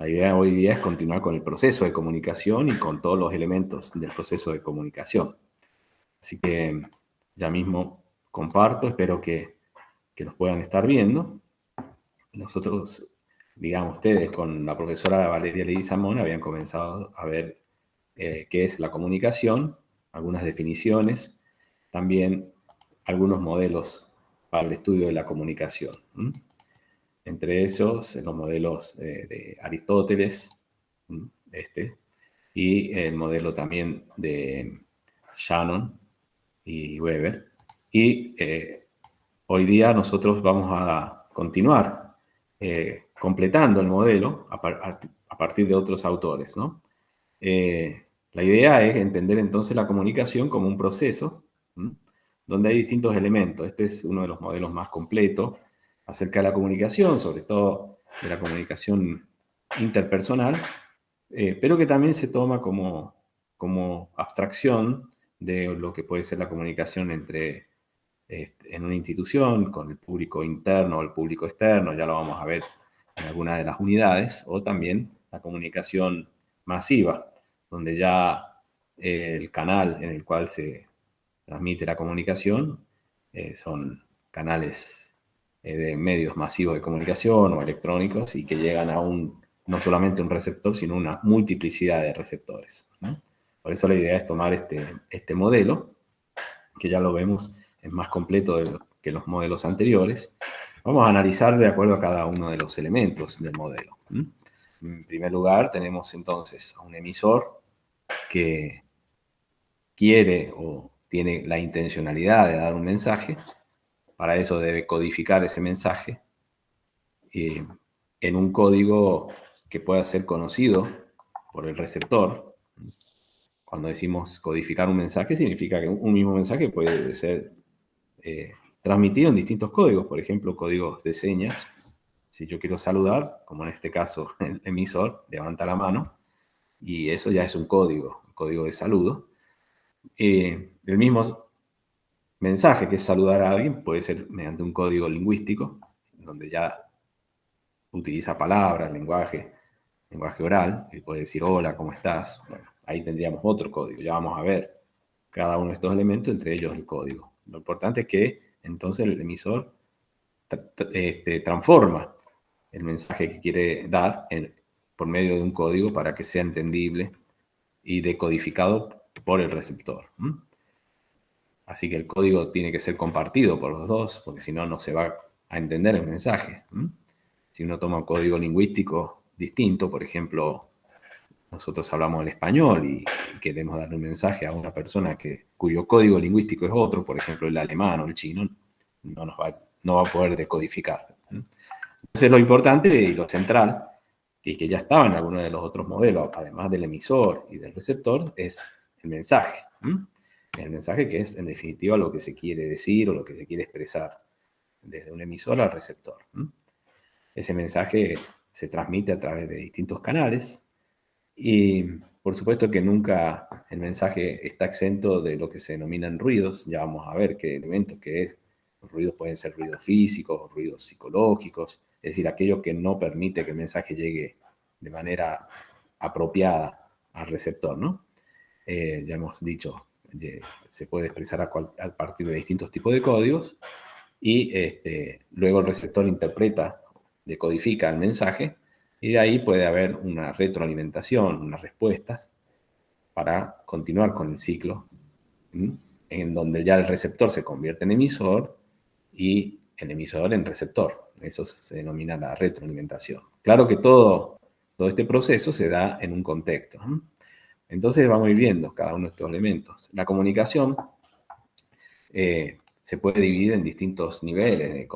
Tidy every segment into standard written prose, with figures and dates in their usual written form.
La idea hoy día es continuar con el proceso de comunicación y con todos los elementos del proceso de comunicación. Así que ya mismo comparto, espero que los puedan estar viendo. Nosotros, digamos, ustedes con la profesora Valeria Leguizamón habían comenzado a ver qué es la comunicación, algunas definiciones, también algunos modelos para el estudio de la comunicación. Entre ellos, los modelos de Aristóteles, y el modelo también de Shannon y Weber. Y hoy día nosotros vamos a continuar completando el modelo a partir de otros autores, ¿no? La idea es entender entonces la comunicación como un proceso, donde hay distintos elementos. Este es uno de los modelos más completos acerca de la comunicación, sobre todo de la comunicación interpersonal, pero que también se toma como abstracción de lo que puede ser la comunicación en una institución, con el público interno o el público externo, ya lo vamos a ver en alguna de las unidades, o también la comunicación masiva, donde ya el canal en el cual se transmite la comunicación son canales de medios masivos de comunicación o electrónicos y que llegan a no solamente un receptor, sino una multiplicidad de receptores, ¿no? Por eso la idea es tomar este modelo, que ya lo vemos, es más completo que los modelos anteriores. Vamos a analizar de acuerdo a cada uno de los elementos del modelo. En primer lugar, tenemos entonces a un emisor que quiere o tiene la intencionalidad de dar un mensaje. Para eso debe codificar ese mensaje en un código que pueda ser conocido por el receptor. Cuando decimos codificar un mensaje, significa que un mismo mensaje puede ser transmitido en distintos códigos, por ejemplo, códigos de señas. Si yo quiero saludar, como en este caso el emisor levanta la mano, y eso ya es un código de saludo. El mismo mensaje, que es saludar a alguien, puede ser mediante un código lingüístico, donde ya utiliza palabras, lenguaje oral, y puede decir hola, ¿cómo estás? Bueno, ahí tendríamos otro código, ya vamos a ver cada uno de estos elementos, entre ellos el código. Lo importante es que entonces el emisor transforma el mensaje que quiere dar por medio de un código para que sea entendible y decodificado por el receptor. Así que el código tiene que ser compartido por los dos, porque si no, no se va a entender el mensaje. Si uno toma un código lingüístico distinto, por ejemplo, nosotros hablamos el español y queremos darle un mensaje a una persona cuyo código lingüístico es otro, por ejemplo, el alemán o el chino, no va a poder decodificar. Entonces, lo importante y lo central, y que ya estaba en alguno de los otros modelos, además del emisor y del receptor, es el mensaje. El mensaje, que es, en definitiva, lo que se quiere decir o lo que se quiere expresar desde un emisor al receptor. Ese mensaje se transmite a través de distintos canales y, por supuesto, que nunca el mensaje está exento de lo que se denominan ruidos. Ya vamos a ver qué elementos que es. Los ruidos pueden ser ruidos físicos, ruidos psicológicos, es decir, aquello que no permite que el mensaje llegue de manera apropiada al receptor, ¿no? Ya hemos dicho, se puede expresar a partir de distintos tipos de códigos y luego el receptor interpreta, decodifica el mensaje y de ahí puede haber una retroalimentación, unas respuestas para continuar con el ciclo, en donde ya el receptor se convierte en emisor y el emisor en receptor. Eso se denomina la retroalimentación. Claro que todo este proceso se da en un contexto. Entonces vamos a ir viendo cada uno de estos elementos. La comunicación se puede dividir en distintos niveles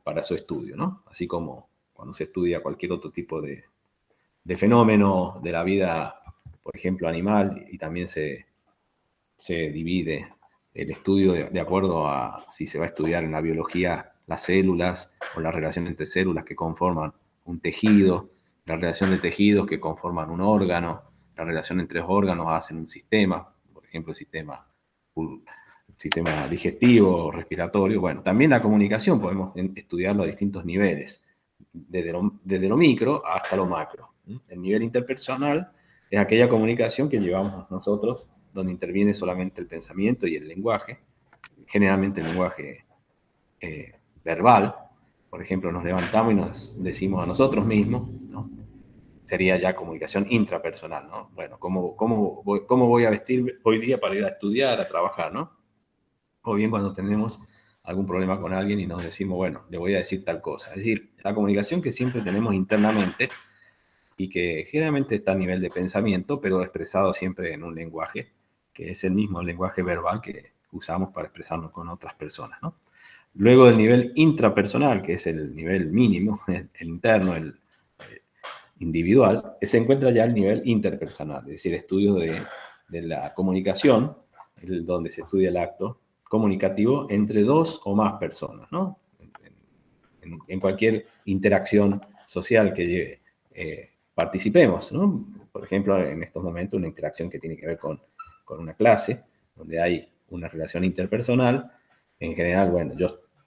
para su estudio, ¿no? Así como cuando se estudia cualquier otro tipo de fenómeno de la vida, por ejemplo, animal, y también se divide el estudio de acuerdo a si se va a estudiar en la biología las células o la relación entre células que conforman un tejido, la relación de tejidos que conforman un órgano, la relación entre órganos hacen un sistema, por ejemplo, el sistema digestivo, respiratorio. Bueno, también la comunicación podemos estudiarlo a distintos niveles, desde lo micro hasta lo macro. El nivel interpersonal es aquella comunicación que llevamos nosotros, donde interviene solamente el pensamiento y el lenguaje, generalmente el lenguaje verbal. Por ejemplo, nos levantamos y nos decimos a nosotros mismos, ¿no? Sería ya comunicación intrapersonal, ¿no? Bueno, ¿cómo voy a vestir hoy día para ir a estudiar, a trabajar, ¿no? O bien cuando tenemos algún problema con alguien y nos decimos, bueno, le voy a decir tal cosa. Es decir, la comunicación que siempre tenemos internamente y que generalmente está a nivel de pensamiento, pero expresado siempre en un lenguaje, que es el mismo lenguaje verbal que usamos para expresarnos con otras personas, ¿no? Luego del nivel intrapersonal, que es el nivel mínimo, el interno, el individual, se encuentra ya el nivel interpersonal, es decir, estudios de la comunicación, donde se estudia el acto comunicativo entre dos o más personas, ¿no? En cualquier interacción social que participemos, ¿no? Por ejemplo, en estos momentos, una interacción que tiene que ver con una clase, donde hay una relación interpersonal. En general, bueno,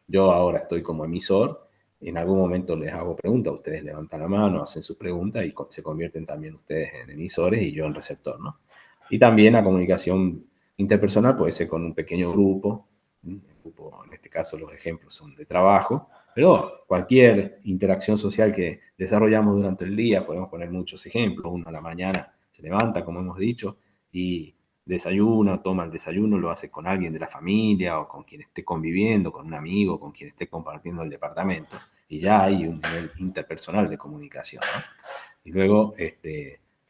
yo ahora estoy como emisor, en algún momento les hago preguntas, ustedes levantan la mano, hacen sus preguntas y se convierten también ustedes en emisores y yo en receptor, ¿no? Y también la comunicación interpersonal puede ser con un pequeño grupo, en este caso los ejemplos son de trabajo, pero cualquier interacción social que desarrollamos durante el día, podemos poner muchos ejemplos. Uno a la mañana se levanta, como hemos dicho, y desayuna, toma el desayuno, lo hace con alguien de la familia o con quien esté conviviendo, con un amigo, con quien esté compartiendo el departamento. Y ya hay un nivel interpersonal de comunicación, ¿no? Y luego,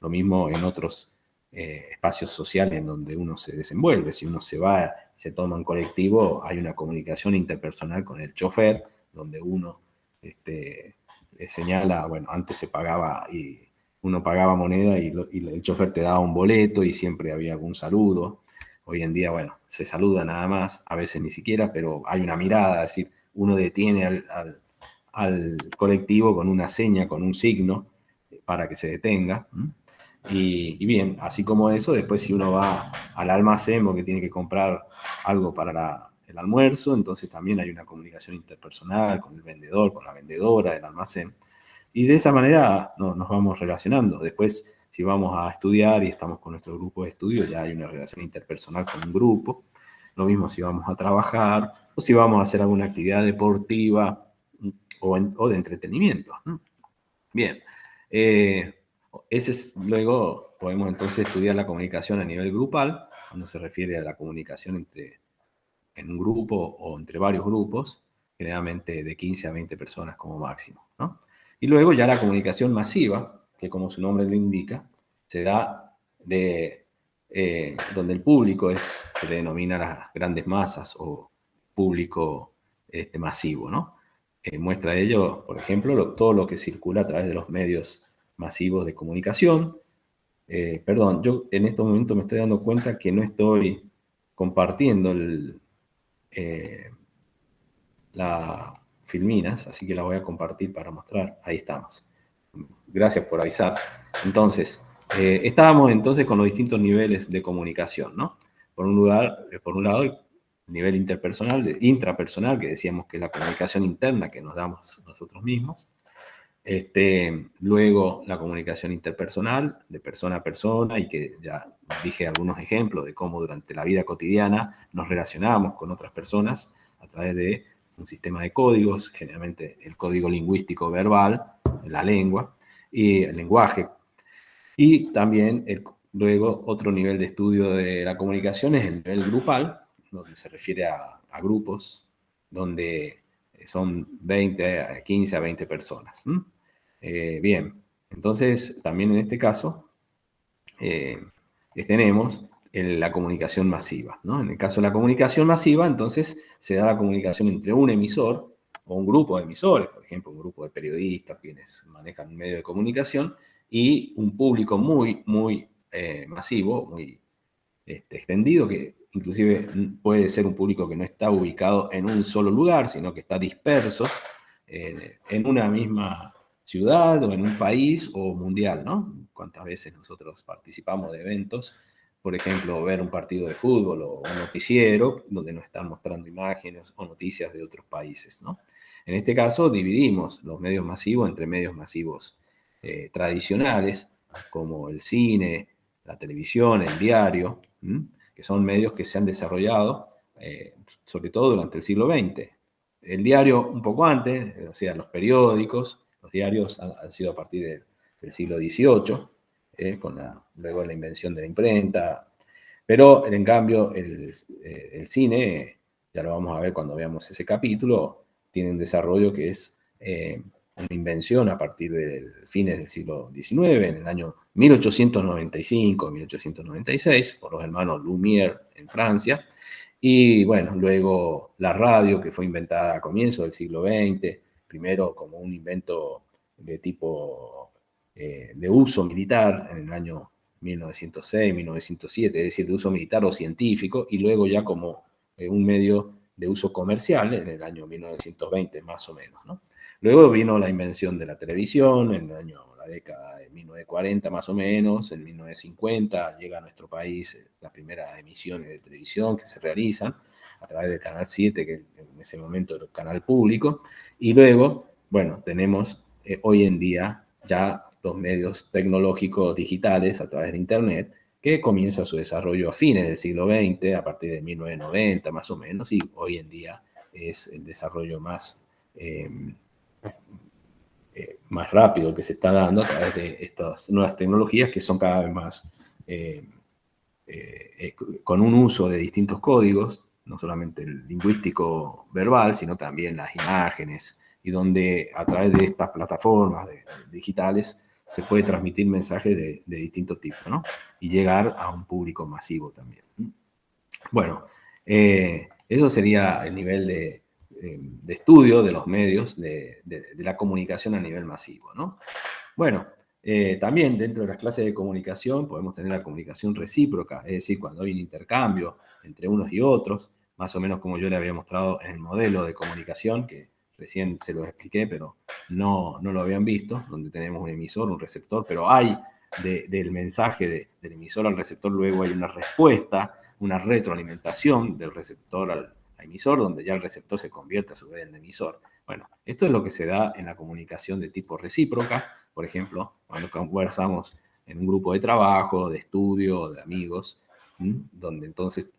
lo mismo en otros espacios sociales en donde uno se desenvuelve. Si uno se va, se toma un colectivo, hay una comunicación interpersonal con el chofer, donde uno le señala, bueno, antes se pagaba y uno pagaba moneda y el chofer te daba un boleto y siempre había algún saludo. Hoy en día, bueno, se saluda nada más, a veces ni siquiera, pero hay una mirada, es decir, uno detiene al colectivo con una seña, con un signo, para que se detenga. Y bien, así como eso, después si uno va al almacén porque tiene que comprar algo para el almuerzo, entonces también hay una comunicación interpersonal con el vendedor, con la vendedora del almacén. Y de esa manera nos vamos relacionando. Después, si vamos a estudiar y estamos con nuestro grupo de estudio, ya hay una relación interpersonal con un grupo. Lo mismo si vamos a trabajar o si vamos a hacer alguna actividad deportiva o de entretenimiento. Bien. Luego podemos entonces estudiar la comunicación a nivel grupal, cuando se refiere a la comunicación en un grupo o entre varios grupos, generalmente de 15 a 20 personas como máximo, ¿no? Y luego ya la comunicación masiva, que como su nombre lo indica, se da donde el público se le denomina las grandes masas o público masivo, ¿no? Muestra de ello, por ejemplo, todo lo que circula a través de los medios masivos de comunicación. Perdón, yo en estos momentos me estoy dando cuenta que no estoy compartiendo las filminas, así que la voy a compartir para mostrar. Ahí estamos. Gracias por avisar. Entonces, estábamos entonces con los distintos niveles de comunicación, ¿no? Por un lado, el nivel intrapersonal, que decíamos que es la comunicación interna que nos damos nosotros mismos. Luego la comunicación interpersonal, de persona a persona, y que ya dije algunos ejemplos de cómo durante la vida cotidiana nos relacionamos con otras personas a través de un sistema de códigos, generalmente el código lingüístico verbal, la lengua, y el lenguaje. Y también luego otro nivel de estudio de la comunicación es el nivel grupal, donde se refiere a grupos, donde son 20, 15 a 20 personas. Bien, entonces también en este caso tenemos la comunicación masiva, ¿no? En el caso de la comunicación masiva, entonces se da la comunicación entre un emisor o un grupo de emisores, por ejemplo, un grupo de periodistas, quienes manejan un medio de comunicación, y un público muy, muy masivo, muy extendido, que inclusive puede ser un público que no está ubicado en un solo lugar, sino que está disperso en una misma ciudad o en un país o mundial, ¿no? Cuántas veces nosotros participamos de eventos, por ejemplo, ver un partido de fútbol o un noticiero donde nos están mostrando imágenes o noticias de otros países, ¿no? En este caso dividimos los medios masivos entre medios masivos tradicionales, como el cine, la televisión, el diario, que son medios que se han desarrollado sobre todo durante el siglo XX. El diario un poco antes, o sea, los periódicos, los diarios han sido a partir del siglo XVIII, luego la invención de la imprenta, pero en cambio el cine, ya lo vamos a ver cuando veamos ese capítulo, tiene un desarrollo que es una invención a partir de fines del siglo XIX, en el año 1895-1896, por los hermanos Lumière en Francia, y bueno, luego la radio, que fue inventada a comienzos del siglo XX, primero como un invento de tipo de uso militar en el año 1906, 1907, es decir, de uso militar o científico, y luego ya como un medio de uso comercial en el año 1920 más o menos, ¿no? Luego vino la invención de la televisión en la década de 1940 más o menos, en 1950 llega a nuestro país las primeras emisiones de televisión que se realizan a través del Canal 7, que en ese momento era el canal público, y luego, bueno, tenemos hoy en día ya los medios tecnológicos digitales a través de Internet, que comienza su desarrollo a fines del siglo XX, a partir de 1990 más o menos, y hoy en día es el desarrollo más rápido que se está dando a través de estas nuevas tecnologías que son cada vez más con un uso de distintos códigos, no solamente el lingüístico verbal, sino también las imágenes, y donde a través de estas plataformas digitales se puede transmitir mensajes de distintos tipos, ¿no? Y llegar a un público masivo también. Bueno, eso sería el nivel de estudio de los medios de la comunicación a nivel masivo, ¿no? Bueno, también dentro de las clases de comunicación podemos tener la comunicación recíproca, es decir, cuando hay un intercambio entre unos y otros, más o menos como yo le había mostrado en el modelo de comunicación, que recién se los expliqué, pero no lo habían visto, donde tenemos un emisor, un receptor, pero hay del mensaje del emisor al receptor, luego hay una respuesta, una retroalimentación del receptor al emisor, donde ya el receptor se convierte a su vez en emisor. Bueno, esto es lo que se da en la comunicación de tipo recíproca, por ejemplo, cuando conversamos en un grupo de trabajo, de estudio, de amigos, donde entonces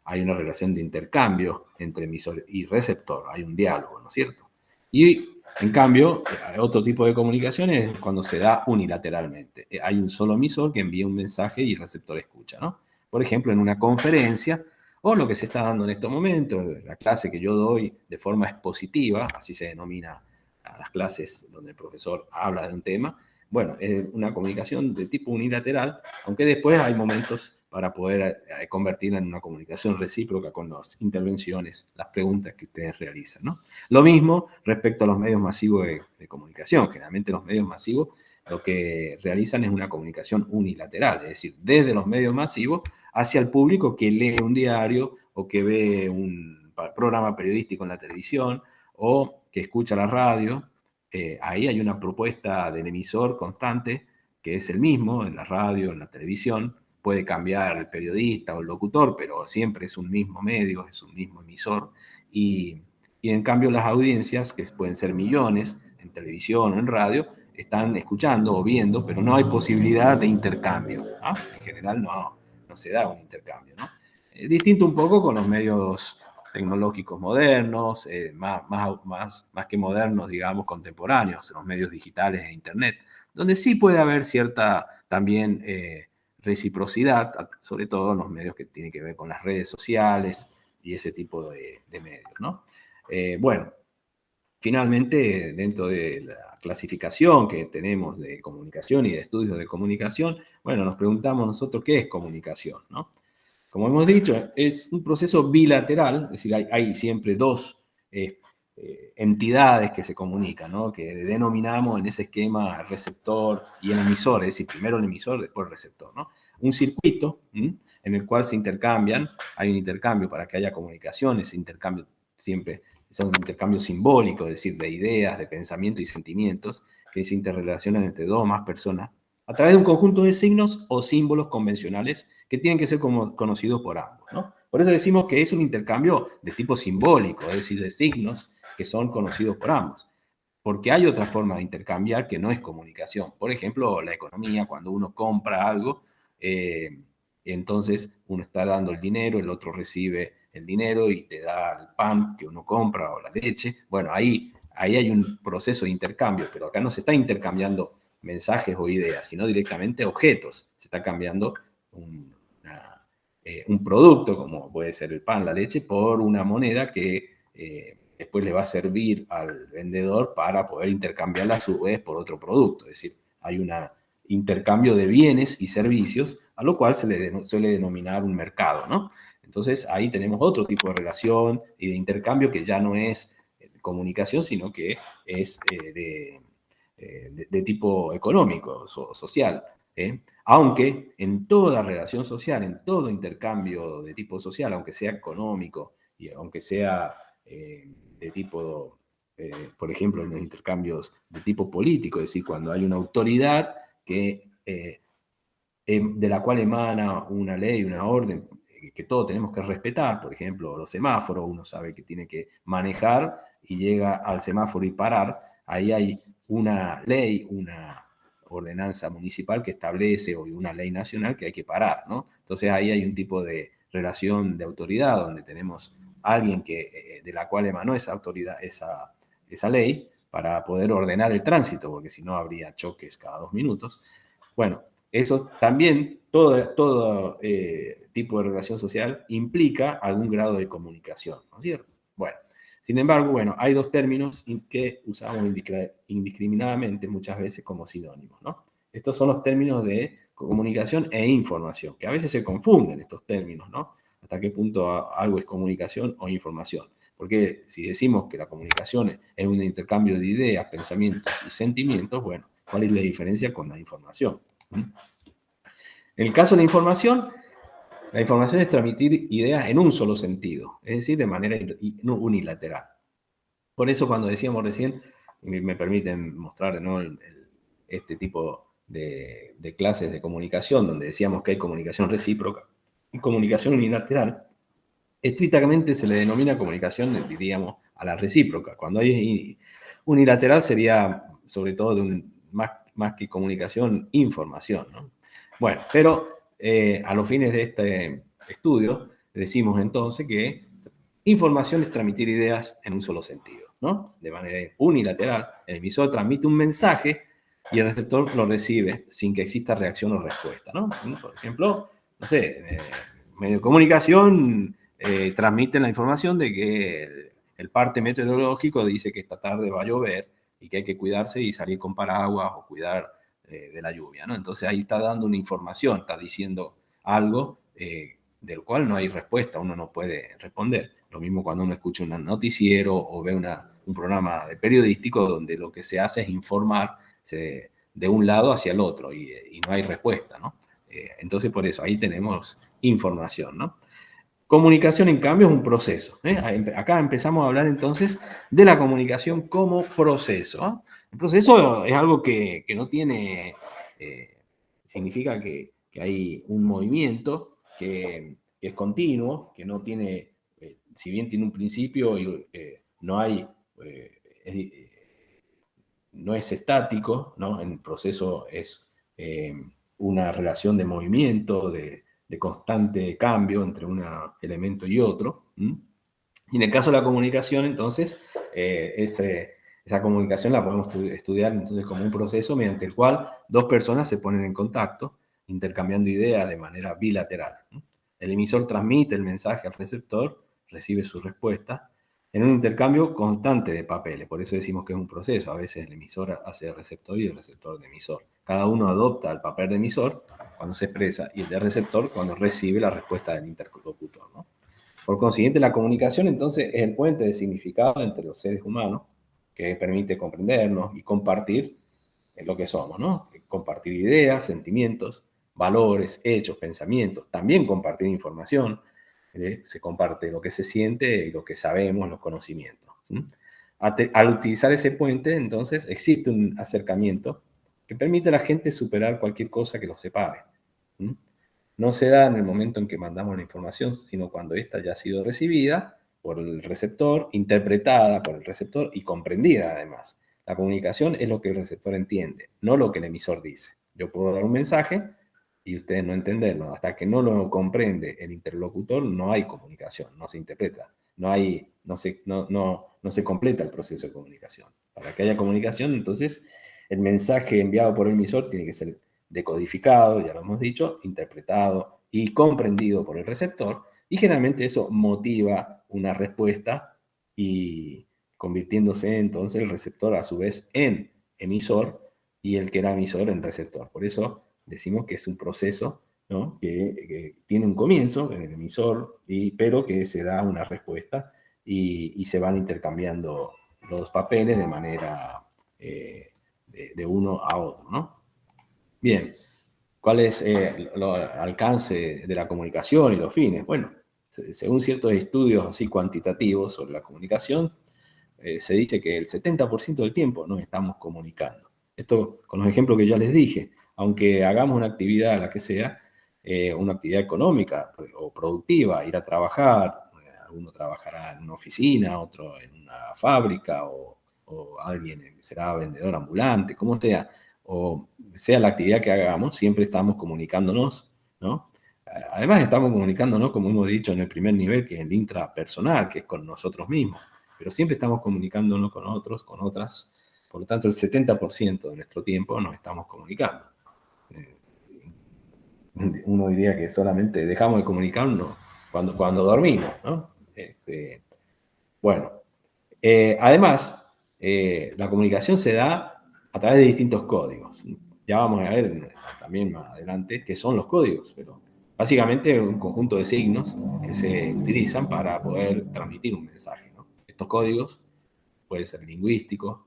hay una relación de intercambio entre emisor y receptor, hay un diálogo, ¿no es cierto? Y en cambio, otro tipo de comunicación es cuando se da unilateralmente. Hay un solo emisor que envía un mensaje y el receptor escucha, ¿no? Por ejemplo, en una conferencia, o lo que se está dando en estos momentos, la clase que yo doy de forma expositiva, así se denomina a las clases donde el profesor habla de un tema, bueno, es una comunicación de tipo unilateral, aunque después hay momentos para poder convertirla en una comunicación recíproca con las intervenciones, las preguntas que ustedes realizan, ¿no? Lo mismo respecto a los medios masivos de comunicación. Generalmente los medios masivos lo que realizan es una comunicación unilateral, es decir, desde los medios masivos hacia el público que lee un diario o que ve un programa periodístico en la televisión o que escucha la radio. Ahí hay una propuesta del emisor constante que es el mismo en la radio, en la televisión. Puede cambiar el periodista o el locutor, pero siempre es un mismo medio, es un mismo emisor. Y en cambio las audiencias, que pueden ser millones en televisión o en radio, están escuchando o viendo, pero no hay posibilidad de intercambio, ¿no? En general no se da un intercambio, ¿no? Distinto un poco con los medios tecnológicos modernos, más que modernos, digamos, contemporáneos, los medios digitales e Internet, donde sí puede haber cierta también reciprocidad, sobre todo en los medios que tienen que ver con las redes sociales y ese tipo de medios, ¿no? Bueno, finalmente, dentro de la clasificación que tenemos de comunicación y de estudios de comunicación, bueno, nos preguntamos nosotros qué es comunicación, ¿no? Como hemos dicho, es un proceso bilateral, es decir, hay siempre dos entidades que se comunican, ¿no? Que denominamos en ese esquema receptor y el emisor, es decir, primero el emisor, después el receptor, ¿no? Un circuito en el cual se intercambian, hay un intercambio para que haya comunicación, ese intercambio siempre son intercambios simbólicos, es decir, de ideas, de pensamientos y sentimientos que se interrelacionan entre dos o más personas a través de un conjunto de signos o símbolos convencionales que tienen que ser conocidos por ambos, ¿no? Por eso decimos que es un intercambio de tipo simbólico, es decir, de signos que son conocidos por ambos. Porque hay otra forma de intercambiar que no es comunicación. Por ejemplo, la economía, cuando uno compra algo, entonces uno está dando el dinero, el otro recibe el dinero y te da el pan que uno compra o la leche. Bueno, ahí hay un proceso de intercambio, pero acá no se está intercambiando mensajes o ideas, sino directamente objetos. Se está cambiando un producto, como puede ser el pan, la leche, por una moneda que después le va a servir al vendedor para poder intercambiarla a su vez por otro producto. Es decir, hay un intercambio de bienes y servicios, a lo cual se le suele denominar un mercado, ¿no? Entonces ahí tenemos otro tipo de relación y de intercambio que ya no es comunicación, sino que es de tipo económico, social. Aunque en toda relación social, en todo intercambio de tipo social, aunque sea económico y aunque sea de tipo, por ejemplo, en los intercambios de tipo político, es decir, cuando hay una autoridad de la cual emana una ley, una orden que todos tenemos que respetar, por ejemplo, los semáforos, uno sabe que tiene que manejar y llega al semáforo y parar, ahí hay una ley, una ordenanza municipal que establece, o una ley nacional que hay que parar, ¿no? Entonces ahí hay un tipo de relación de autoridad donde tenemos a alguien de la cual emanó esa autoridad, esa ley, para poder ordenar el tránsito, porque si no habría choques cada 2 minutos. Bueno, eso también, todo tipo de relación social implica algún grado de comunicación, ¿no es cierto? Bueno, sin embargo, bueno, hay dos términos que usamos indiscriminadamente muchas veces como sinónimos, ¿no? Estos son los términos de comunicación e información, que a veces se confunden estos términos, ¿no? Hasta qué punto algo es comunicación o información. Porque si decimos que la comunicación es un intercambio de ideas, pensamientos y sentimientos, bueno, ¿cuál es la diferencia con la información? En el caso de la información es transmitir ideas en un solo sentido, es decir, de manera unilateral. Por eso cuando decíamos recién, me permiten mostrar, ¿no?, este tipo de clases de comunicación, donde decíamos que hay comunicación recíproca y comunicación unilateral, estrictamente se le denomina comunicación, diríamos, a la recíproca. Cuando hay unilateral sería, sobre todo, más que comunicación, información, ¿no? Bueno, pero a los fines de este estudio, decimos entonces que información es transmitir ideas en un solo sentido, ¿no? De manera unilateral, el emisor transmite un mensaje y el receptor lo recibe sin que exista reacción o respuesta, ¿no? Por ejemplo, no sé, medio de comunicación transmiten la información de que el parte meteorológico dice que esta tarde va a llover y que hay que cuidarse y salir con paraguas o cuidar de la lluvia, ¿no? Entonces ahí está dando una información, está diciendo algo del cual no hay respuesta, uno no puede responder. Lo mismo cuando uno escucha un noticiero o ve un programa de periodístico donde lo que se hace es informar de un lado hacia el otro y no hay respuesta, ¿no? Entonces por eso ahí tenemos información, ¿no? Comunicación, en cambio, es un proceso. Acá empezamos a hablar entonces de la comunicación como proceso, ¿no? El proceso es algo que no tiene, significa que hay un movimiento que es continuo, que no tiene, si bien tiene un principio, no hay, no es estático, ¿no? El proceso es una relación de movimiento, de constante cambio entre un elemento y otro. Y en el caso de la comunicación, entonces, esa comunicación la podemos estudiar entonces como un proceso mediante el cual dos personas se ponen en contacto, intercambiando ideas de manera bilateral. El emisor transmite el mensaje al receptor, recibe su respuesta, en un intercambio constante de papeles. Por eso decimos que es un proceso. A veces el emisor hace de receptor y el receptor de emisor. Cada uno adopta el papel de emisor cuando se expresa y el de receptor cuando recibe la respuesta del interlocutor, ¿no? Por consiguiente, la comunicación entonces es el puente de significado entre los seres humanos que permite comprendernos y compartir lo que somos, ¿no? Compartir ideas, sentimientos, valores, hechos, pensamientos, también compartir información. Se comparte lo que se siente y lo que sabemos, los conocimientos. ¿Sí? Al utilizar ese puente, entonces, existe un acercamiento que permite a la gente superar cualquier cosa que los separe. ¿Sí? No se da en el momento en que mandamos la información, sino cuando ésta ya ha sido recibida por el receptor, interpretada por el receptor y comprendida además. La comunicación es lo que el receptor entiende, no lo que el emisor dice. Yo puedo dar un mensaje y ustedes no entenderlo. Hasta que no lo comprende el interlocutor, no hay comunicación, no se interpreta, no se completa el proceso de comunicación. Para que haya comunicación, entonces, el mensaje enviado por el emisor tiene que ser decodificado, ya lo hemos dicho, interpretado y comprendido por el receptor, y generalmente eso motiva una respuesta y convirtiéndose entonces el receptor a su vez en emisor y el que era emisor en receptor. Por eso decimos que es un proceso, ¿no?, que tiene un comienzo en el emisor, pero que se da una respuesta y se van intercambiando los papeles de manera de uno a otro, ¿no? Bien, ¿cuál es el alcance de la comunicación y los fines? Bueno, según ciertos estudios así cuantitativos sobre la comunicación, se dice que el 70% del tiempo nos estamos comunicando. Esto con los ejemplos que ya les dije. Aunque hagamos una actividad, la que sea, una actividad económica o productiva, ir a trabajar, uno trabajará en una oficina, otro en una fábrica, o alguien será vendedor ambulante, como sea, o sea la actividad que hagamos, siempre estamos comunicándonos, ¿no? Además estamos comunicándonos, como hemos dicho, en el primer nivel, que es el intrapersonal, que es con nosotros mismos, pero siempre estamos comunicándonos con otros, con otras. Por lo tanto, el 70% de nuestro tiempo nos estamos comunicando. Uno diría que solamente dejamos de comunicarnos cuando dormimos, ¿no? Bueno, además, la comunicación se da a través de distintos códigos. Ya vamos a ver también más adelante qué son los códigos, pero básicamente un conjunto de signos que se utilizan para poder transmitir un mensaje, ¿no? Estos códigos pueden ser lingüísticos,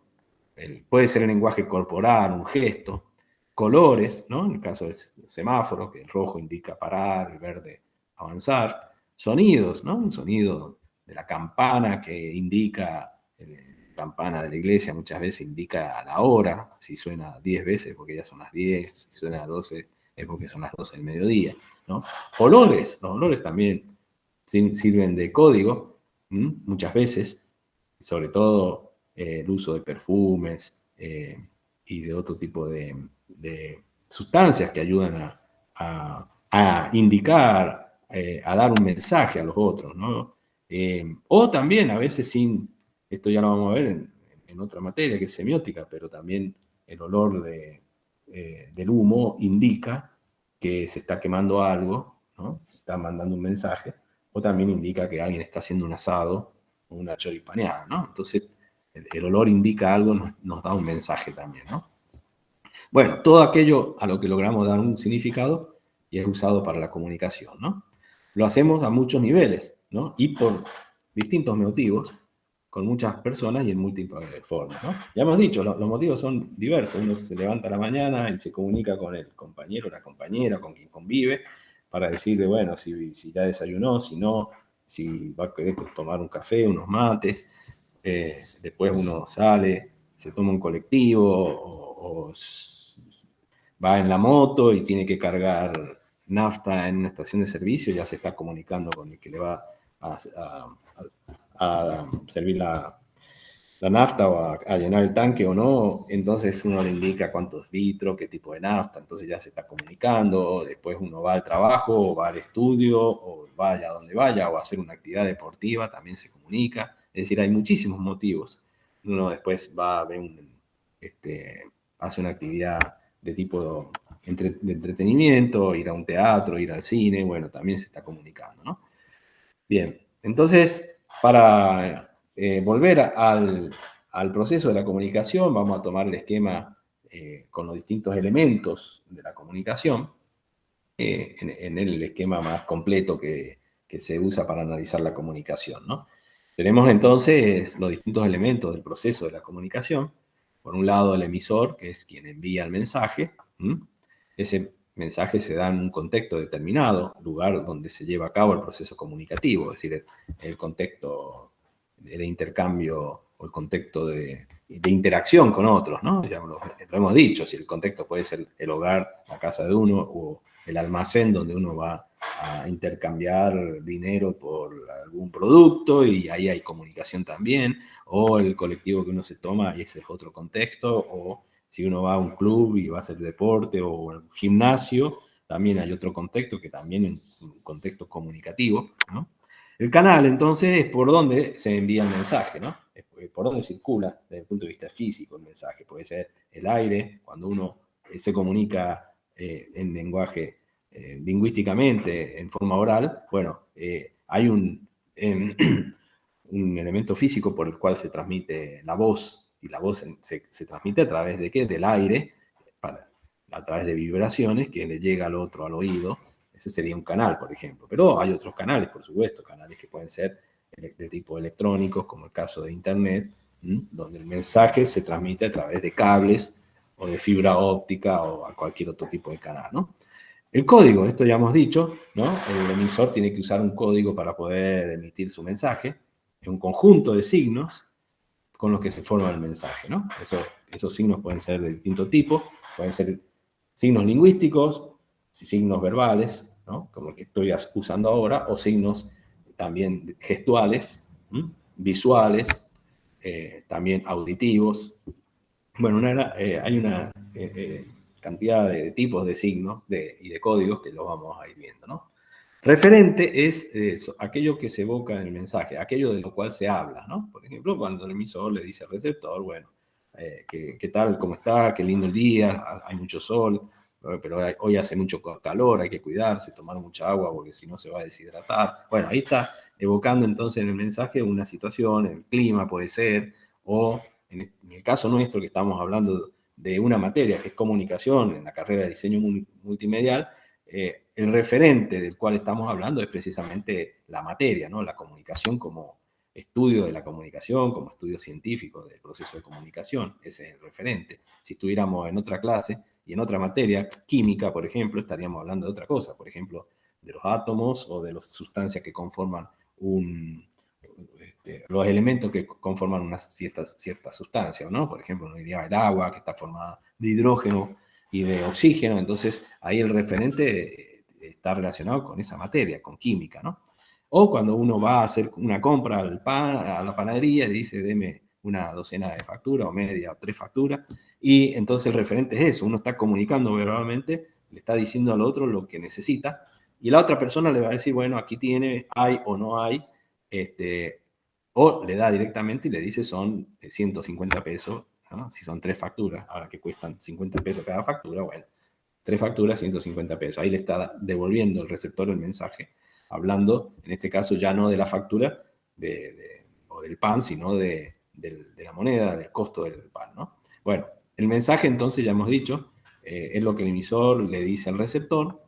puede ser el lenguaje corporal, un gesto, colores, ¿no? En el caso del semáforo, que el rojo indica parar, el verde avanzar, sonidos, ¿no? Un sonido de la campana que indica, la campana de la iglesia muchas veces indica la hora, si suena 10 veces porque ya son las 10, si suena 12 es porque son las 12 del mediodía, ¿no? Olores, los olores también sirven de código, muchas veces, sobre todo el uso de perfumes y de otro tipo de sustancias que ayudan a indicar, a dar un mensaje a los otros, ¿no? O también a veces esto ya lo vamos a ver en otra materia que es semiótica, pero también el olor del humo indica que se está quemando algo, ¿no? Está mandando un mensaje, o también indica que alguien está haciendo un asado o una choripaneada, ¿no? Entonces, el olor indica algo, nos da un mensaje también, ¿no? Bueno, todo aquello a lo que logramos dar un significado y es usado para la comunicación, ¿no? Lo hacemos a muchos niveles, ¿no? Y por distintos motivos, con muchas personas y en múltiples formas, ¿no? Ya hemos dicho, los motivos son diversos. Uno se levanta a la mañana y se comunica con el compañero, la compañera, con quien convive, para decirle, bueno, si ya desayunó, si no, si va a querer tomar un café, unos mates. Después uno sale, se toma un colectivo o va en la moto y tiene que cargar nafta en una estación de servicio, ya se está comunicando con el que le va a servir la nafta o a llenar el tanque o no. Entonces uno le indica cuántos litros, qué tipo de nafta, entonces ya se está comunicando. Después uno va al trabajo o va al estudio o vaya a donde vaya o a hacer una actividad deportiva, también se comunica. Es decir, hay muchísimos motivos. Uno después va a ver hace una actividad de tipo de entretenimiento, ir a un teatro, ir al cine, bueno, también se está comunicando, ¿no? Bien, entonces, para volver al proceso de la comunicación, vamos a tomar el esquema con los distintos elementos de la comunicación, en el esquema más completo que se usa para analizar la comunicación, ¿no? Tenemos entonces los distintos elementos del proceso de la comunicación. Por un lado, el emisor, que es quien envía el mensaje. Ese mensaje se da en un contexto determinado, lugar donde se lleva a cabo el proceso comunicativo, es decir, el contexto de intercambio o el contexto de interacción con otros, ¿no? Ya lo hemos dicho, si el contexto puede ser el hogar, la casa de uno, o el almacén donde uno va a intercambiar dinero por algún producto y ahí hay comunicación también, o el colectivo que uno se toma y ese es otro contexto, o si uno va a un club y va a hacer deporte o al gimnasio, también hay otro contexto que también es un contexto comunicativo, ¿no? El canal, entonces, es por donde se envía el mensaje, ¿no? Es por donde circula desde el punto de vista físico el mensaje. Puede ser el aire, cuando uno se comunica en lenguaje lingüísticamente, en forma oral, bueno, hay un elemento físico por el cual se transmite la voz, y la voz se transmite a través de ¿qué? Del aire, a través de vibraciones que le llega al otro, al oído. Ese sería un canal, por ejemplo. Pero hay otros canales, por supuesto, canales que pueden ser de tipo electrónicos, como el caso de Internet, donde el mensaje se transmite a través de cables o de fibra óptica o a cualquier otro tipo de canal, ¿no? El código, esto ya hemos dicho, ¿no? El emisor tiene que usar un código para poder emitir su mensaje, es un conjunto de signos con los que se forma el mensaje, ¿no? Esos signos pueden ser de distinto tipo, pueden ser signos lingüísticos, signos verbales, ¿no? Como el que estoy usando ahora, o signos también gestuales, visuales, también auditivos. Bueno, hay una cantidad de tipos de signos y de códigos que los vamos a ir viendo, ¿no? Referente es aquello que se evoca en el mensaje, aquello de lo cual se habla, ¿no? Por ejemplo, cuando el emisor le dice al receptor, bueno, ¿qué tal? ¿Cómo está? Qué lindo el día, hay mucho sol, pero hoy hace mucho calor, hay que cuidarse, tomar mucha agua porque si no se va a deshidratar. Bueno, ahí está evocando entonces en el mensaje una situación, el clima puede ser, o en el caso nuestro que estamos hablando de una materia que es comunicación en la carrera de diseño multimedial, el referente del cual estamos hablando es precisamente la materia, ¿no? La comunicación como estudio de la comunicación, como estudio científico del proceso de comunicación, ese es el referente. Si estuviéramos en otra clase y en otra materia, química, por ejemplo, estaríamos hablando de otra cosa, por ejemplo, de los átomos o de las sustancias que conforman los elementos que conforman una cierta sustancia, ¿no? Por ejemplo, uno diría el agua, que está formada de hidrógeno y de oxígeno, entonces ahí el referente está relacionado con esa materia, con química, ¿no? O cuando uno va a hacer una compra a la panadería y dice, deme una docena de facturas, o media, o 3 facturas, y entonces el referente es eso, uno está comunicando verbalmente, le está diciendo al otro lo que necesita, y la otra persona le va a decir, bueno, aquí tiene, hay o no hay, o le da directamente y le dice son 150 pesos, ¿no? Si son 3 facturas, ahora que cuestan 50 pesos cada factura, bueno, 3 facturas, 150 pesos. Ahí le está devolviendo el receptor el mensaje, hablando, en este caso, ya no de la factura o del pan, sino de la moneda, del costo del pan, ¿no? Bueno, el mensaje, entonces, ya hemos dicho, es lo que el emisor le dice al receptor.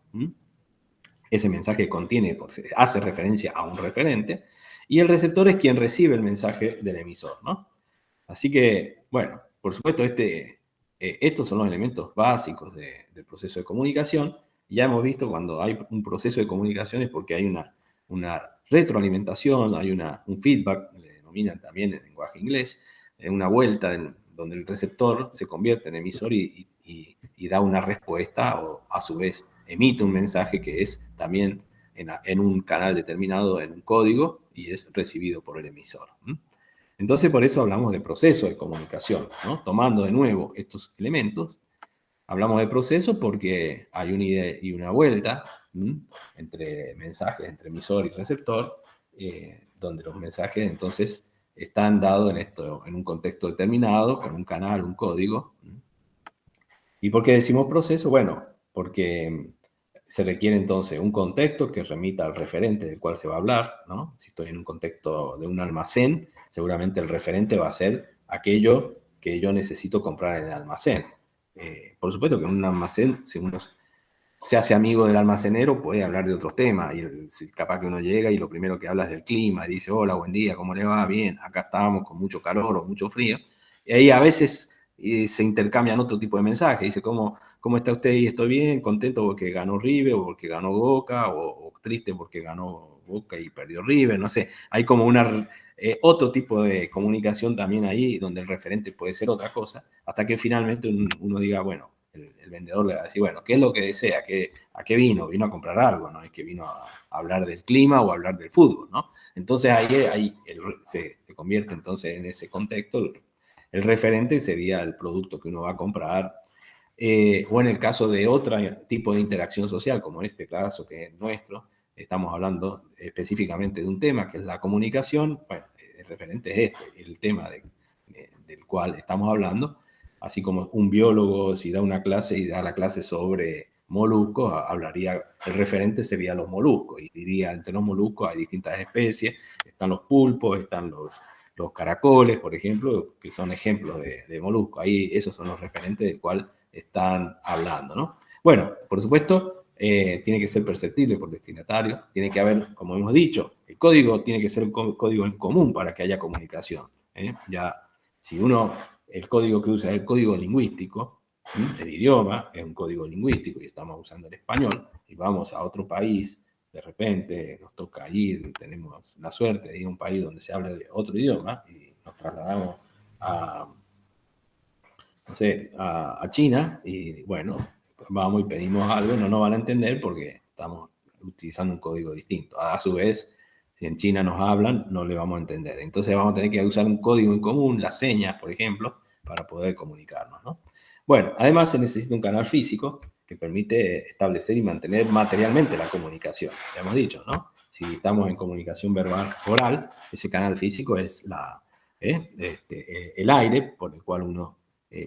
Ese mensaje hace referencia a un referente, y el receptor es quien recibe el mensaje del emisor, ¿no? Así que, bueno, por supuesto, estos son los elementos básicos del proceso de comunicación. Ya hemos visto cuando hay un proceso de comunicación es porque hay una retroalimentación, hay un feedback, le denominan también en lenguaje inglés, una vuelta donde el receptor se convierte en emisor y da una respuesta o a su vez emite un mensaje que es también en un canal determinado, en un código, y es recibido por el emisor. Entonces, por eso hablamos de proceso de comunicación, ¿no? Tomando de nuevo estos elementos, hablamos de proceso porque hay una ida y una vuelta entre mensajes, entre emisor y receptor, donde los mensajes entonces están dados en un contexto determinado, con un canal, un código. ¿Y por qué decimos proceso? Bueno, porque se requiere entonces un contexto que remita al referente del cual se va a hablar, ¿no? Si estoy en un contexto de un almacén, seguramente el referente va a ser aquello que yo necesito comprar en el almacén. Por supuesto que en un almacén, si uno se hace amigo del almacenero, puede hablar de otros temas, y capaz que uno llega y lo primero que habla es del clima, y dice, hola, buen día, ¿cómo le va? Bien, acá estamos con mucho calor o mucho frío, y ahí a veces se intercambian otro tipo de mensajes, dice, ¿cómo está usted? Y estoy bien, contento porque ganó River, o porque ganó Boca, o triste porque ganó Boca y perdió River, no sé, hay como otro tipo de comunicación también ahí, donde el referente puede ser otra cosa, hasta que finalmente uno diga, bueno, el vendedor le va a decir, bueno, ¿qué es lo que desea? ¿A qué vino? Vino a comprar algo, no es que vino a hablar del clima o a hablar del fútbol, ¿no? Entonces ahí se convierte entonces en ese contexto, el referente sería el producto que uno va a comprar, o en el caso de otro tipo de interacción social, como en este caso que es nuestro, estamos hablando específicamente de un tema que es la comunicación. Bueno, el referente es este, el tema del cual estamos hablando, así como un biólogo si da una clase y da la clase sobre moluscos, hablaría, el referente sería los moluscos, y diría, entre los moluscos hay distintas especies, están los pulpos, están los caracoles, por ejemplo, que son ejemplos de moluscos. Ahí esos son los referentes del cual están hablando, ¿no? Bueno, por supuesto, tiene que ser perceptible por destinatario, tiene que haber, como hemos dicho, el código tiene que ser un código en común para que haya comunicación. Ya, si el código que usa es el código lingüístico, el idioma es un código lingüístico y estamos usando el español, y vamos a otro país, de repente nos toca ir, tenemos la suerte de ir a un país donde se hable de otro idioma y nos trasladamos a, no sé, a China, y bueno, vamos y pedimos algo, no nos van a entender porque estamos utilizando un código distinto. A su vez, si en China nos hablan, no le vamos a entender. Entonces vamos a tener que usar un código en común, las señas, por ejemplo, para poder comunicarnos, ¿no? Bueno, además se necesita un canal físico que permite establecer y mantener materialmente la comunicación. Ya hemos dicho, ¿no? Si estamos en comunicación verbal oral, ese canal físico es el aire por el cual uno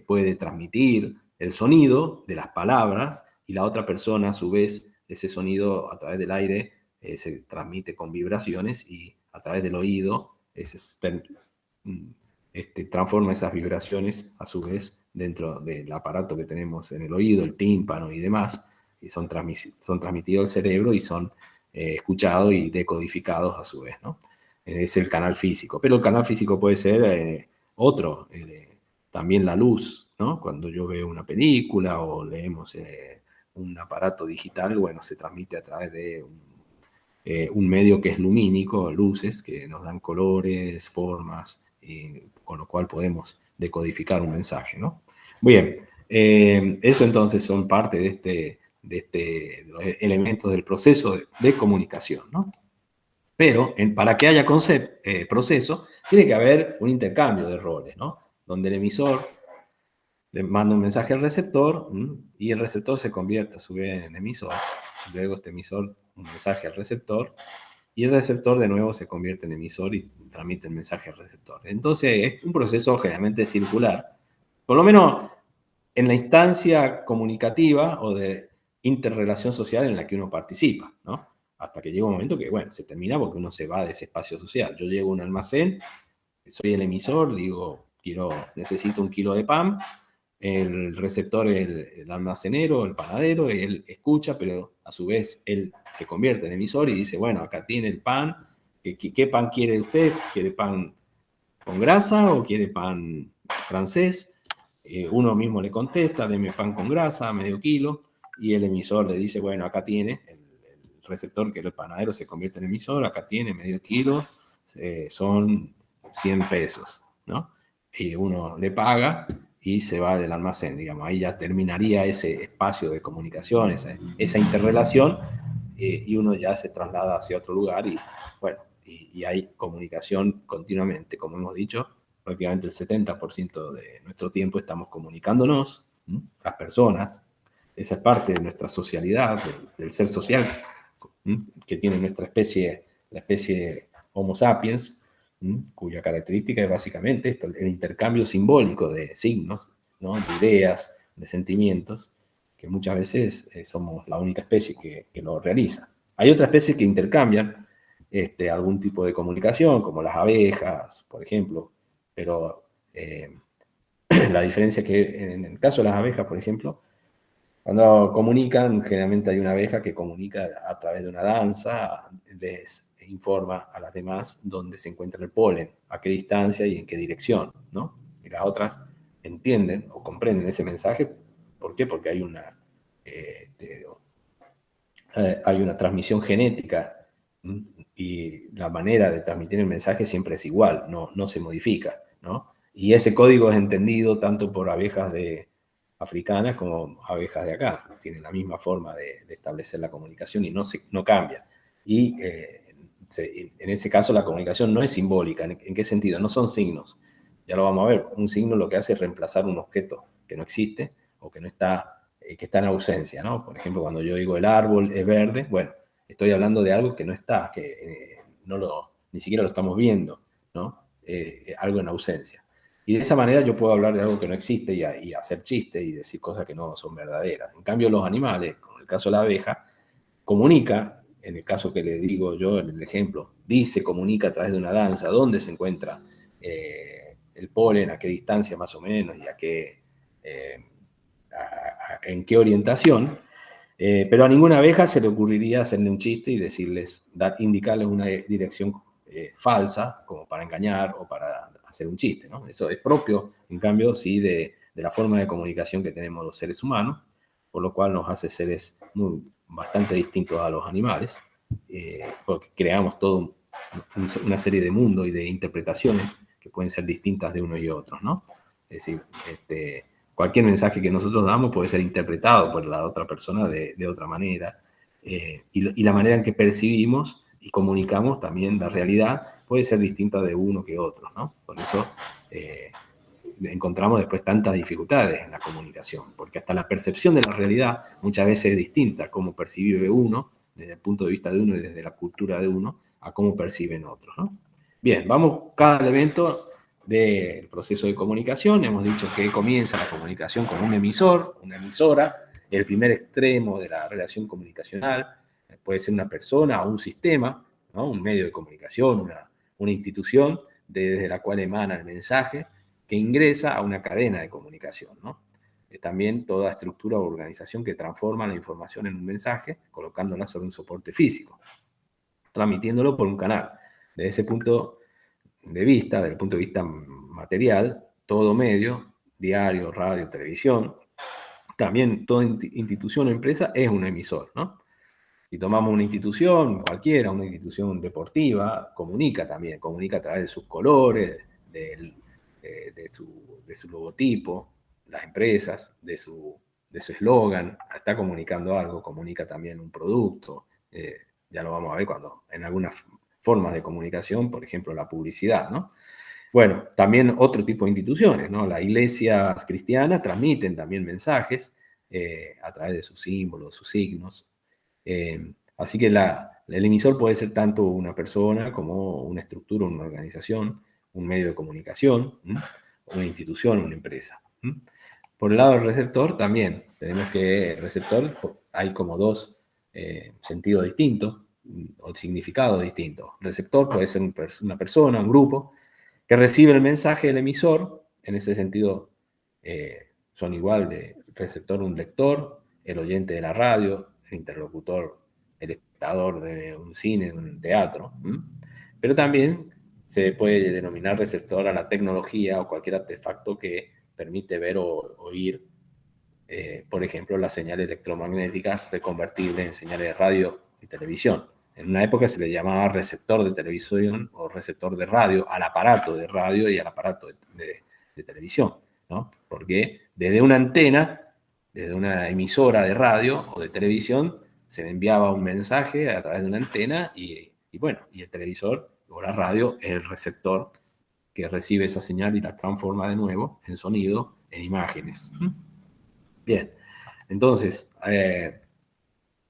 puede transmitir el sonido de las palabras, y la otra persona, a su vez, ese sonido a través del aire se transmite con vibraciones, y a través del oído transforma esas vibraciones, a su vez, dentro del aparato que tenemos en el oído, el tímpano y demás, y son transmitidos al cerebro y son escuchados y decodificados a su vez, ¿no? Es el canal físico, pero el canal físico puede ser otro, también la luz, ¿no? Cuando yo veo una película o leemos un aparato digital, bueno, se transmite a través de un medio que es lumínico, luces que nos dan colores, formas, con lo cual podemos decodificar un mensaje, ¿no? Bien, eso entonces son parte de los elementos del proceso de comunicación, ¿no? Pero para que haya proceso, tiene que haber un intercambio de roles, ¿no? Donde el emisor le manda un mensaje al receptor, y el receptor se convierte a su vez en emisor. Luego este emisor un mensaje al receptor, y el receptor de nuevo se convierte en emisor y transmite el mensaje al receptor. Entonces es un proceso generalmente circular, por lo menos en la instancia comunicativa o de interrelación social en la que uno participa, ¿no? Hasta que llega un momento que, bueno, se termina porque uno se va de ese espacio social. Yo llego a un almacén, soy el emisor, digo, necesito 1 kilo de pan, el receptor, el almacenero, el panadero, él escucha, pero a su vez él se convierte en emisor y dice, bueno, acá tiene el pan, ¿qué pan quiere usted? ¿Quiere pan con grasa o quiere pan francés? Uno mismo le contesta, deme pan con grasa, medio kilo, y el emisor le dice, bueno, acá tiene, el receptor, que era el panadero, se convierte en emisor, acá tiene medio kilo, son 100 pesos, ¿no? Y uno le paga y se va del almacén, digamos, ahí ya terminaría ese espacio de comunicación, esa interrelación, y uno ya se traslada hacia otro lugar y, bueno, y hay comunicación continuamente, como hemos dicho, prácticamente el 70% de nuestro tiempo estamos comunicándonos, las personas, esa es parte de nuestra socialidad, del ser social que tiene nuestra especie, la especie Homo sapiens, cuya característica es básicamente esto, el intercambio simbólico de signos, ¿no? De ideas, de sentimientos, que muchas veces somos la única especie que lo realiza. Hay otras especies que intercambian algún tipo de comunicación, como las abejas, por ejemplo, pero la diferencia es que en el caso de las abejas, por ejemplo, cuando comunican, generalmente hay una abeja que comunica a través de una danza, les informa a las demás dónde se encuentra el polen, a qué distancia y en qué dirección, ¿no? Y las otras entienden o comprenden ese mensaje. ¿Por qué? Porque hay una transmisión genética, y la manera de transmitir el mensaje siempre es igual, no se modifica, ¿no? Y ese código es entendido tanto por abejas de africanas como abejas de acá. Tienen la misma forma de establecer la comunicación y no cambia. Y en ese caso la comunicación no es simbólica. ¿En qué sentido? No son signos. Ya lo vamos a ver. Un signo lo que hace es reemplazar un objeto que no existe o que no está, que está en ausencia, ¿no? Por ejemplo, cuando yo digo el árbol es verde, bueno, estoy hablando de algo que no está, que ni siquiera lo estamos viendo, ¿no? Algo en ausencia. Y de esa manera yo puedo hablar de algo que no existe y hacer chistes y decir cosas que no son verdaderas. En cambio, los animales, como el caso de la abeja, comunica, en el caso que le digo yo, en el ejemplo, comunica a través de una danza, dónde se encuentra el polen, a qué distancia más o menos y en qué orientación. Pero a ninguna abeja se le ocurriría hacerle un chiste y indicarles una dirección falsa, como para engañar o para hacer un chiste, ¿no? Eso es propio, en cambio, sí, de la forma de comunicación que tenemos los seres humanos, por lo cual nos hace seres bastante distintos a los animales, porque creamos toda una serie de mundos y de interpretaciones que pueden ser distintas de uno y otro, ¿no? Es decir, cualquier mensaje que nosotros damos puede ser interpretado por la otra persona de otra manera. Y la manera en que percibimos y comunicamos también la realidad puede ser distinta de uno que otro, ¿no? Por eso encontramos después tantas dificultades en la comunicación, porque hasta la percepción de la realidad muchas veces es distinta, cómo percibe uno, desde el punto de vista de uno y desde la cultura de uno, a cómo perciben otros, ¿no? Bien, vamos cada elemento del proceso de comunicación. Hemos dicho que comienza la comunicación con un emisor, una emisora, el primer extremo de la relación comunicacional. Puede ser una persona o un sistema, ¿no? Un medio de comunicación, una institución desde la cual emana el mensaje que ingresa a una cadena de comunicación, ¿no? También toda estructura o organización que transforma la información en un mensaje, colocándola sobre un soporte físico, transmitiéndolo por un canal. Desde ese punto de vista, desde el punto de vista material, todo medio, diario, radio, televisión, también toda institución o empresa es un emisor, ¿no? Si tomamos una institución cualquiera, una institución deportiva, comunica a través de sus colores, de su logotipo, las empresas, de su eslogan, está comunicando algo, comunica también un producto, ya lo vamos a ver cuando en algunas formas de comunicación, por ejemplo la publicidad, ¿no? Bueno, también otro tipo de instituciones, ¿no? Las iglesias cristianas transmiten también mensajes a través de sus símbolos, sus signos. Así que el emisor puede ser tanto una persona como una estructura, una organización, un medio de comunicación, una institución, una empresa. Por el lado del receptor también tenemos que el receptor hay como dos sentidos distintos o significados distintos. El receptor puede ser una persona, un grupo, que recibe el mensaje del emisor. En ese sentido son igual de receptor un lector, el oyente de la radio, el interlocutor, el espectador de un cine, de un teatro. Pero también se puede denominar receptor a la tecnología o cualquier artefacto que permite ver o oír, por ejemplo, las señales electromagnéticas reconvertibles en señales de radio y televisión. En una época se le llamaba receptor de televisión o receptor de radio al aparato de radio y al aparato de televisión, ¿no? Porque desde una antena, desde una emisora de radio o de televisión, se le enviaba un mensaje a través de una antena y el televisor o la radio es el receptor que recibe esa señal y la transforma de nuevo en sonido, en imágenes. Bien, entonces,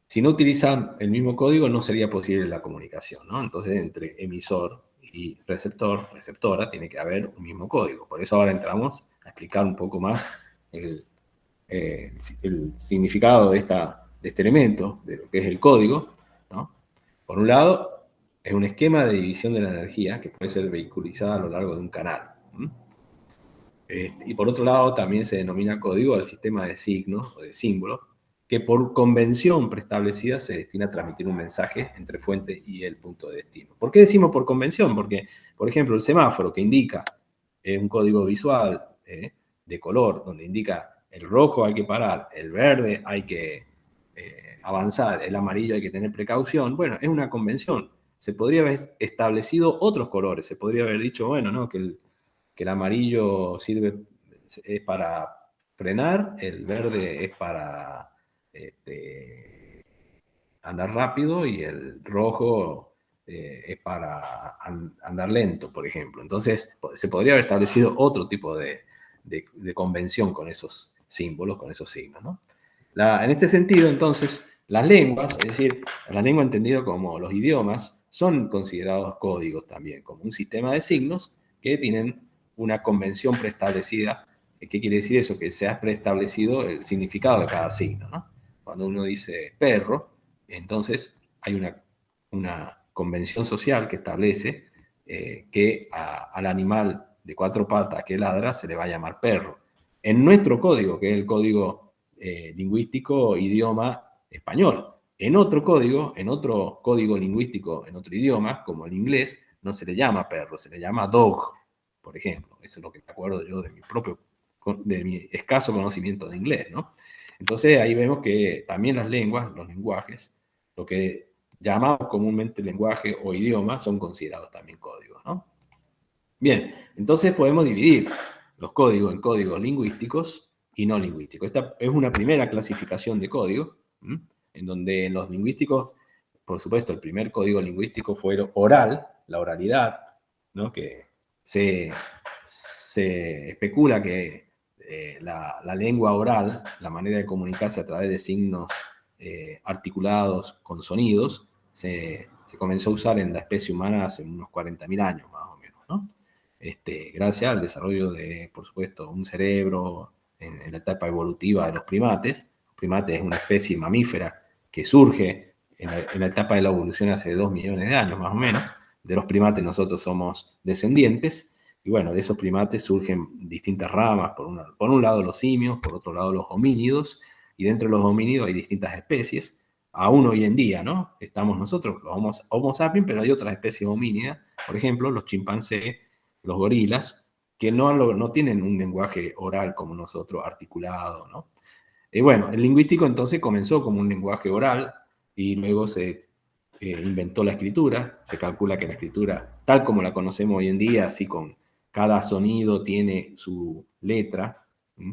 si no utilizan el mismo código, no sería posible la comunicación, ¿no? Entonces, entre emisor y receptor, receptora, tiene que haber un mismo código. Por eso ahora entramos a explicar un poco más el significado de este elemento, de lo que es el código, ¿no? Por un lado, es un esquema de división de la energía que puede ser vehiculizada a lo largo de un canal. Y por otro lado, también se denomina código al sistema de signos o de símbolos que por convención preestablecida se destina a transmitir un mensaje entre fuente y el punto de destino. ¿Por qué decimos por convención? Porque, por ejemplo, el semáforo que indica un código visual de color, donde indica el rojo hay que parar, el verde hay que avanzar, el amarillo hay que tener precaución, bueno, es una convención. Se podría haber establecido otros colores, se podría haber dicho, bueno, no, que el amarillo sirve es para frenar, el verde es para andar rápido y el rojo es para andar lento, por ejemplo. Entonces, se podría haber establecido otro tipo de convención con esos símbolos, con esos signos, ¿no? En este sentido, entonces, las lenguas, es decir, la lengua entendida como los idiomas, son considerados códigos también, como un sistema de signos que tienen una convención preestablecida. ¿Qué quiere decir eso? Que se ha preestablecido el significado de cada signo, ¿no? Cuando uno dice perro, entonces hay una convención social que establece que al animal de cuatro patas que ladra se le va a llamar perro. En nuestro código, que es el código lingüístico idioma español, en otro código lingüístico, en otro idioma, como el inglés, no se le llama perro, se le llama dog, por ejemplo. Eso es lo que me acuerdo yo de mi escaso conocimiento de inglés, ¿no? Entonces ahí vemos que también las lenguas, los lenguajes, lo que llamamos comúnmente lenguaje o idioma, son considerados también códigos, ¿no? Bien, entonces podemos dividir los códigos en códigos lingüísticos y no lingüísticos. Esta es una primera clasificación de códigos, en donde en los lingüísticos, por supuesto, el primer código lingüístico fue el oral, la oralidad, ¿no? Que se especula que la lengua oral, la manera de comunicarse a través de signos articulados con sonidos, se comenzó a usar en la especie humana hace unos 40.000 años más o menos, ¿no? Gracias al desarrollo de, por supuesto, un cerebro en la etapa evolutiva de los primates. Los primates es una especie mamífera que surge en la etapa de la evolución hace 2 millones de años más o menos. De los primates nosotros somos descendientes, y bueno, de esos primates surgen distintas ramas, por un lado los simios, por otro lado los homínidos, y dentro de los homínidos hay distintas especies, aún hoy en día, ¿no? Estamos nosotros, los Homo sapiens, pero hay otras especies homínidas, por ejemplo, los chimpancés, los gorilas, que no tienen un lenguaje oral como nosotros, articulado, ¿no? Y bueno, el lingüístico entonces comenzó como un lenguaje oral y luego se inventó la escritura. Se calcula que la escritura, tal como la conocemos hoy en día, así con cada sonido tiene su letra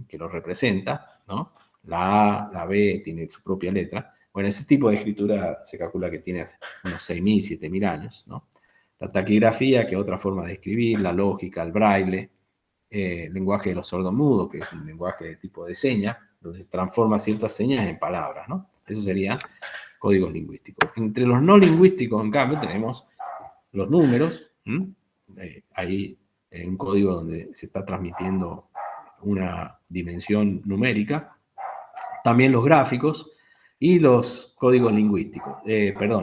que lo representa, ¿no? La A, la B tiene su propia letra. Bueno, ese tipo de escritura se calcula que tiene unos 6.000, 7.000 años, ¿no? La taquigrafía, que es otra forma de escribir, la lógica, el braille, el lenguaje de los sordomudos, que es un lenguaje de tipo de seña, donde se transforma ciertas señas en palabras, ¿no? Eso serían códigos lingüísticos. Entre los no lingüísticos, en cambio, tenemos los números. Hay un código donde se está transmitiendo una dimensión numérica. También los gráficos y los códigos lingüísticos,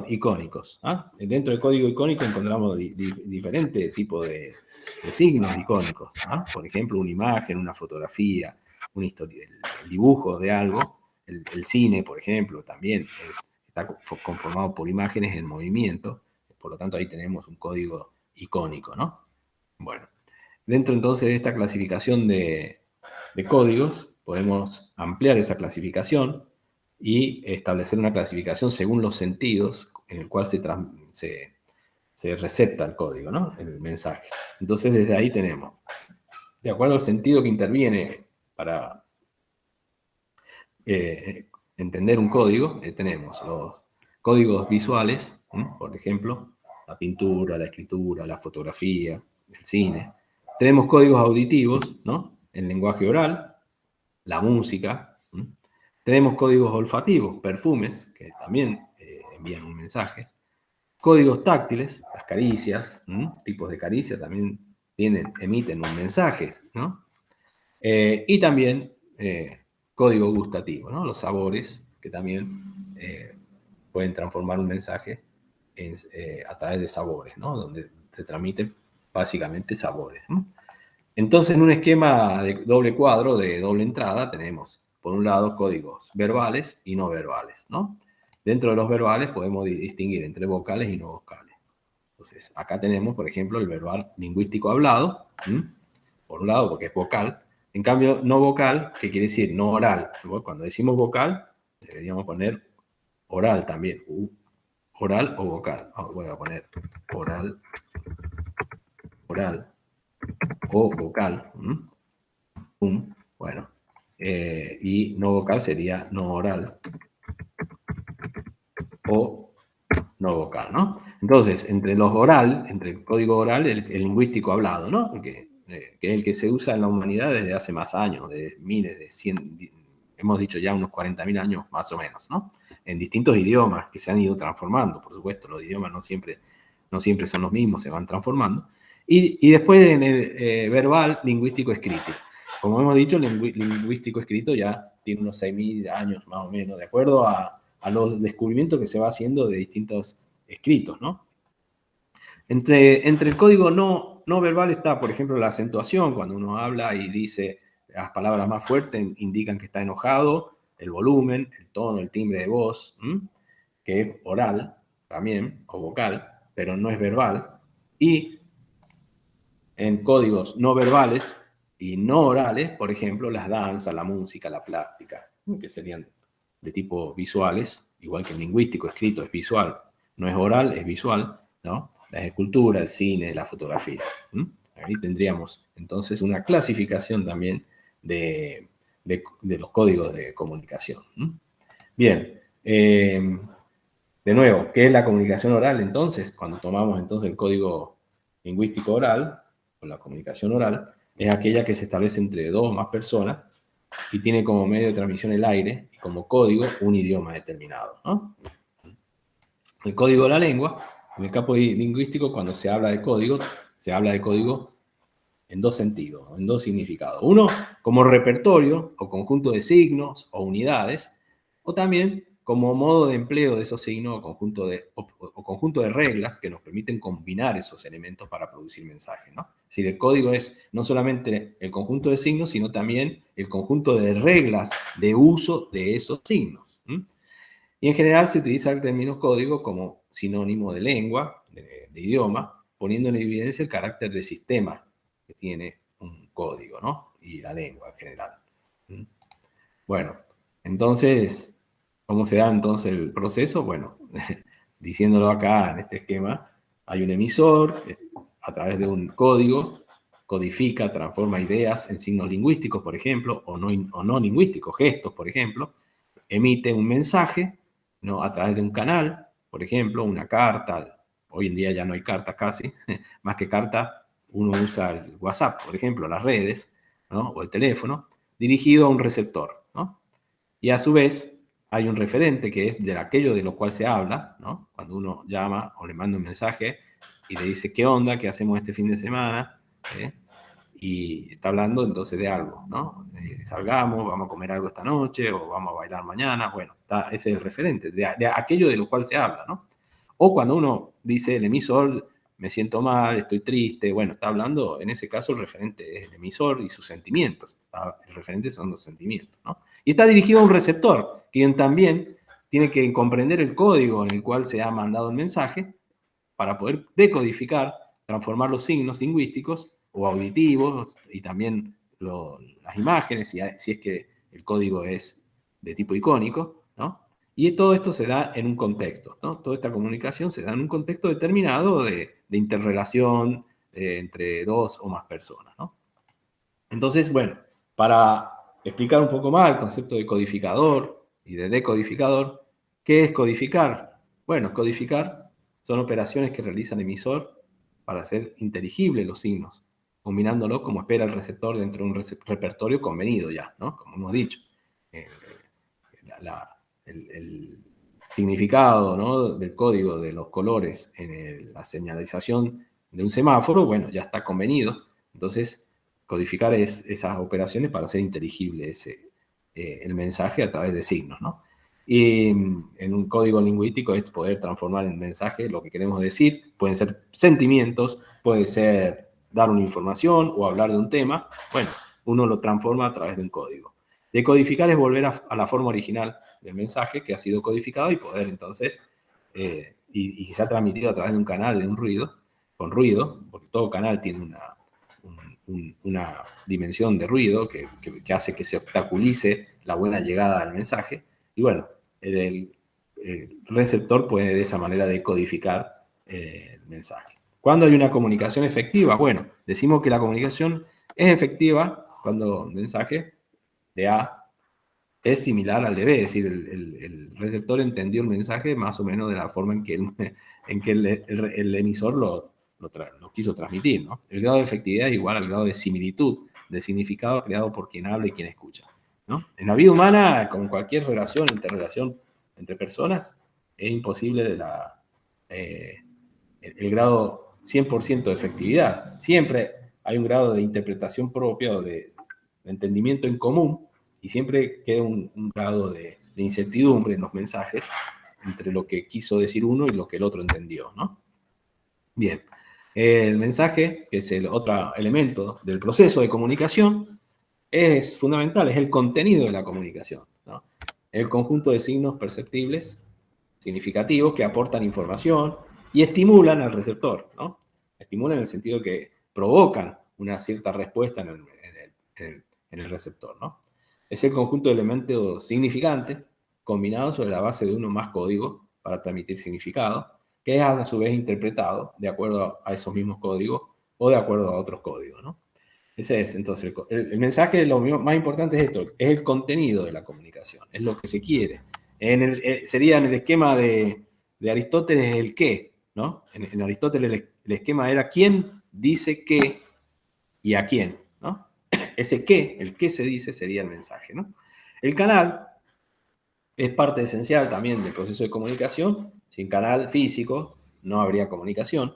icónicos. Dentro del código icónico encontramos diferentes tipos de signos icónicos. Por ejemplo, una imagen, una fotografía, una historia, el dibujo de algo. El cine, por ejemplo, también está conformado por imágenes en movimiento. Por lo tanto, ahí tenemos un código icónico, ¿no? Bueno, dentro entonces de esta clasificación de códigos, podemos ampliar esa clasificación y establecer una clasificación según los sentidos en el cual se recepta el código, ¿no? El mensaje. Entonces, desde ahí tenemos, de acuerdo al sentido que interviene para entender un código, tenemos los códigos visuales, por ejemplo, la pintura, la escritura, la fotografía, el cine. Tenemos códigos auditivos, ¿no? El lenguaje oral, la música. Tenemos códigos olfativos, perfumes, que también envían un mensaje. Códigos táctiles, las caricias, tipos de caricias también emiten un mensaje, ¿no? Y también código gustativo, ¿no? Los sabores, que también pueden transformar un mensaje a través de sabores, ¿no? Donde se transmiten básicamente sabores, ¿no? Entonces, en un esquema de doble cuadro, de doble entrada, tenemos, por un lado, códigos verbales y no verbales, ¿no? Dentro de los verbales podemos distinguir entre vocales y no vocales. Entonces, acá tenemos, por ejemplo, el verbal lingüístico hablado, por un lado, porque es vocal. En cambio, no vocal, ¿qué quiere decir? No oral. Cuando decimos vocal, deberíamos poner oral también. Oral o vocal. Voy a poner oral o vocal. Bueno, y no vocal sería no oral o no vocal, ¿no? Entonces, entre los oral, entre el código oral, el lingüístico hablado, ¿no? Que es el que se usa en la humanidad desde hace más años, de miles, de 100, hemos dicho ya unos 40.000 años más o menos, ¿no? En distintos idiomas que se han ido transformando, por supuesto, los idiomas no siempre son los mismos, se van transformando. Y después en el verbal, lingüístico escrito. Como hemos dicho, el lingüístico escrito ya tiene unos 6.000 años más o menos, de acuerdo a los descubrimientos que se va haciendo de distintos escritos, ¿no? Entre el código no verbal está, por ejemplo, la acentuación, cuando uno habla y dice las palabras más fuertes indican que está enojado, el volumen, el tono, el timbre de voz, que es oral también, o vocal, pero no es verbal. Y en códigos no verbales y no orales, por ejemplo, las danzas, la música, la plástica, que serían de tipo visuales, igual que el lingüístico escrito es visual, no es oral, es visual, ¿no? La escultura, el cine, la fotografía. Ahí tendríamos entonces una clasificación también de los códigos de comunicación. Bien, de nuevo, ¿qué es la comunicación oral entonces? Cuando tomamos entonces el código lingüístico oral, o la comunicación oral, es aquella que se establece entre dos o más personas y tiene como medio de transmisión el aire y como código un idioma determinado, ¿no? El código de la lengua, en el campo lingüístico, cuando se habla de código en dos sentidos, en dos significados. Uno, como repertorio o conjunto de signos o unidades, o también como modo de empleo de esos signos o conjunto de reglas que nos permiten combinar esos elementos para producir mensajes, ¿no? Es decir, el código es no solamente el conjunto de signos, sino también el conjunto de reglas de uso de esos signos. Y en general se utiliza el término código como sinónimo de lengua, de idioma, poniendo en evidencia el carácter de sistema que tiene un código, ¿no? Y la lengua en general. Bueno, entonces, ¿cómo se da entonces el proceso? Bueno, diciéndolo acá en este esquema, hay un emisor que a través de un código codifica, transforma ideas en signos lingüísticos, por ejemplo, o no lingüísticos, gestos, por ejemplo, emite un mensaje, ¿no? A través de un canal, por ejemplo, una carta. Hoy en día ya no hay cartas casi, más que carta, uno usa el WhatsApp, por ejemplo, las redes, ¿no? O el teléfono, dirigido a un receptor, ¿no? Y a su vez hay un referente que es de aquello de lo cual se habla, ¿no? Cuando uno llama o le manda un mensaje y le dice, ¿qué onda? ¿Qué hacemos este fin de semana? Y está hablando entonces de algo, ¿no? Salgamos, vamos a comer algo esta noche o vamos a bailar mañana. Bueno, ese es el referente, de aquello de lo cual se habla, ¿no? O cuando uno dice el emisor, me siento mal, estoy triste, bueno, está hablando, en ese caso el referente es el emisor y sus sentimientos. El referente son los sentimientos, ¿no? Y está dirigido a un receptor, quien también tiene que comprender el código en el cual se ha mandado el mensaje para poder decodificar, transformar los signos lingüísticos o auditivos y también las imágenes, si es que el código es de tipo icónico, ¿no? Y todo esto se da en un contexto, ¿no? Toda esta comunicación se da en un contexto determinado de interrelación entre dos o más personas, ¿no? Entonces, bueno, para explicar un poco más el concepto de codificador y de decodificador, ¿qué es codificar? Bueno, codificar son operaciones que realiza el emisor para hacer inteligibles los signos, combinándolo como espera el receptor dentro de un repertorio convenido ya, ¿no? Como hemos dicho. El significado, ¿no?, del código de los colores en la señalización de un semáforo, bueno, ya está convenido. Entonces, codificar esas operaciones para hacer inteligible el mensaje a través de signos, ¿no? Y en un código lingüístico es poder transformar en mensaje lo que queremos decir. Pueden ser sentimientos, puede ser dar una información o hablar de un tema. Bueno, uno lo transforma a través de un código. Decodificar es volver a la forma original del mensaje que ha sido codificado y poder entonces, y que se ha transmitido a través de un canal de un ruido, con ruido, porque todo canal tiene una dimensión de ruido que hace que se obstaculice la buena llegada del mensaje. Y bueno, el receptor puede de esa manera decodificar el mensaje. ¿Cuándo hay una comunicación efectiva? Bueno, decimos que la comunicación es efectiva cuando el mensaje de A es similar al de B, es decir, el receptor entendió el mensaje más o menos de la forma en que el emisor lo quiso transmitir, ¿no? El grado de efectividad es igual al grado de similitud de significado creado por quien habla y quien escucha, ¿no? En la vida humana, con cualquier relación, interrelación entre personas, es imposible el grado 100% de efectividad. Siempre hay un grado de interpretación propia o de entendimiento en común, y siempre queda un grado de incertidumbre en los mensajes entre lo que quiso decir uno y lo que el otro entendió, ¿no? Bien, el mensaje, que es el otro elemento del proceso de comunicación, es fundamental, es el contenido de la comunicación, ¿no? El conjunto de signos perceptibles, significativos, que aportan información y estimulan al receptor, ¿no? Estimulan en el sentido que provocan una cierta respuesta en el receptor, ¿no? Es el conjunto de elementos significantes combinados sobre la base de uno más código para transmitir significado, que es a su vez interpretado de acuerdo a esos mismos códigos o de acuerdo a otros códigos, ¿no? Ese es, entonces, el mensaje, lo más importante es esto, es el contenido de la comunicación, es lo que se quiere. Sería en el esquema de Aristóteles el qué, ¿no? En Aristóteles el esquema era quién dice qué y a quién, ¿no? Ese qué, el qué se dice, sería el mensaje, ¿no? El canal es parte esencial también del proceso de comunicación. Sin canal físico no habría comunicación.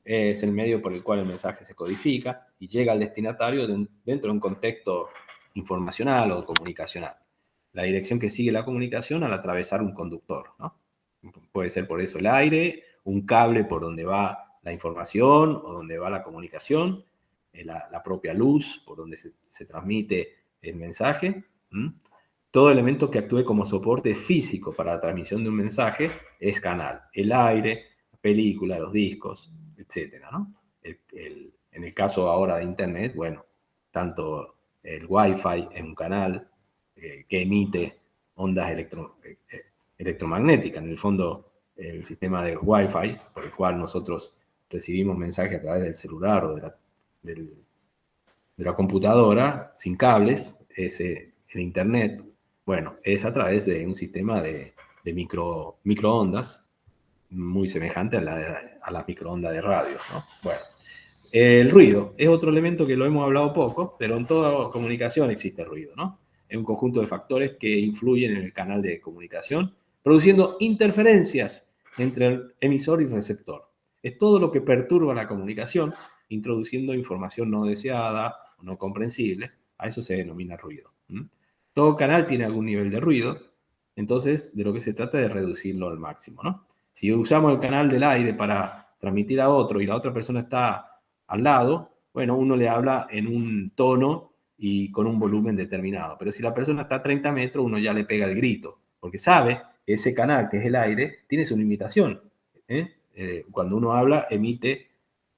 Es el medio por el cual el mensaje se codifica y llega al destinatario dentro de un contexto informacional o comunicacional. La dirección que sigue la comunicación al atravesar un conductor, ¿no? Puede ser por eso el aire, un cable por donde va la información o donde va la comunicación, la propia luz por donde se transmite el mensaje. Todo elemento que actúe como soporte físico para la transmisión de un mensaje es canal. El aire, la película, los discos, etc., ¿no? En el caso ahora de Internet, bueno, tanto el Wi-Fi es un canal que emite ondas electromagnéticas. En el fondo, el sistema de Wi-Fi, por el cual nosotros recibimos mensajes a través del celular o de la computadora, sin cables, es el Internet. Bueno, es a través de un sistema de microondas muy semejante a la microonda de radio, ¿no? Bueno, el ruido es otro elemento que lo hemos hablado poco, pero en toda comunicación existe ruido, ¿no? Es un conjunto de factores que influyen en el canal de comunicación, produciendo interferencias entre el emisor y el receptor. Es todo lo que perturba la comunicación, introduciendo información no deseada o no comprensible. A eso se denomina ruido. Todo canal tiene algún nivel de ruido, entonces de lo que se trata es de reducirlo al máximo, ¿no? Si usamos el canal del aire para transmitir a otro y la otra persona está al lado, bueno, uno le habla en un tono y con un volumen determinado. Pero si la persona está a 30 metros, uno ya le pega el grito, porque sabe que ese canal, que es el aire, tiene su limitación. Cuando uno habla, emite